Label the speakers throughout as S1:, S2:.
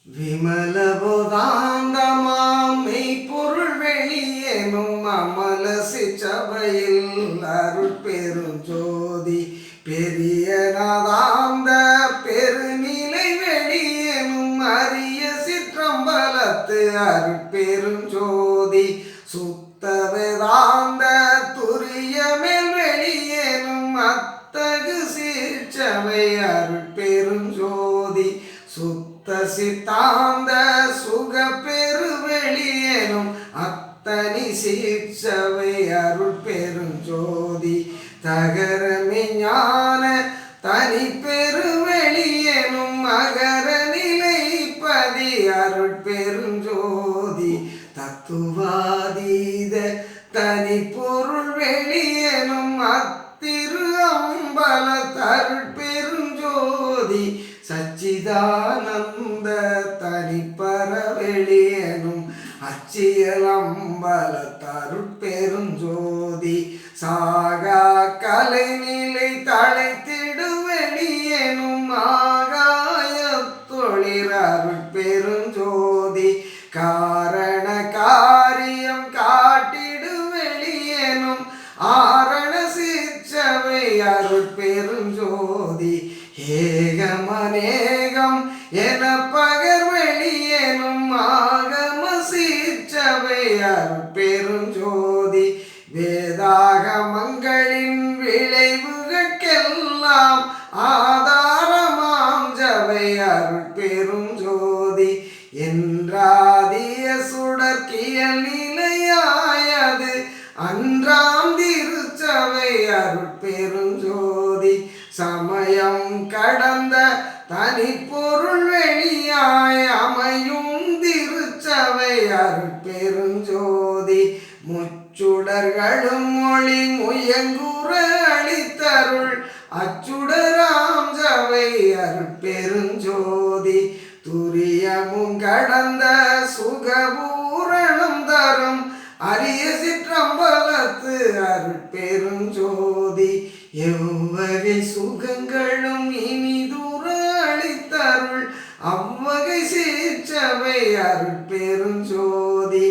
S1: விமலபோதாந்தமாம் மெய்ப்பொருள் வெளியேனும் அமல சிற்றபையில் அருட்பெருஞ்சோதி பெரியனதாந்த பெருநிலை வெளியேனும் அரிய சிற்றம்பலத்து அருட்பெருஞ்சோதி சுத்த வேதாந்த துரியமேல் வெளியேனும் அத்தகு சீர்ச்சபை அருட்பெருஞ்சோதி சுத்த சித்தாந்த சுக பெருவெளியேனும் அத்தனி சீர்ச்சபை அருட்பெருஞ்சோதி தகரமே ஞான தனி பெருவெளியேனும் மகர நிலைப்பதி அருட்பெருஞ்சோதி தத்துவாதீத தனி பொருள் வெளியேனும் அத்திரு அம்பல தருட்பெருஞ்சோதி சச்சிதானந்த தனிப்பர வெளியேனும் அச்சியலம்பல தருட்பெருஞ்சோதி சாகா கலைநிலை தழைத்திடு வெளியேனும் ஆகாய தொழில் அருட்பெருஞ்சோதி காரண காரியம் காட்டிடு வெளியேனும் ஆரண சிற்றபை அருட்பெருஞ்சோதி ஏகமநேகம் என பகர் வெளியேனும் ஆகம சீர்ச்சபை அருட்பெருஞ்சோதி வேதாகமங்களின் விளைவுகட்கெல்லாம் ஆதாரமாம் ஜபை அருட்பெருஞ்சோதி என்றாதிய சுடற்கியல் நிலையாயது அன்றாம் திருச்சபை அருட்பெருஞ்சோதி சமயம் கடந்த தனி பொருள் வெளியாய் அமையும் திருச்சபை அருட்பெருஞ்சோதி முச்சுடர்களும் மொழி முயங்குற அளித்தருள் அச்சுடராம் சபை அருட்பெருஞ்சோதி துரியமும் கடந்த சுகபூரணம் தரும் அரிய சிற்றம்பலத்து அருட்பெருஞ்சோதி எவ்வகை சுகங்களும் இனிதுர அளித்தருள் அவ்வகை சீர்ச்சபை அருட்பெருஞ்சோதி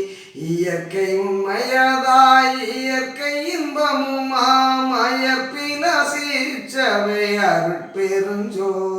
S1: இயற்கை உண்மையதாய் இயற்கை இன்பமும் ஆமயற்பின சீர்ச்சபை அருட்பெருஞ்சோதி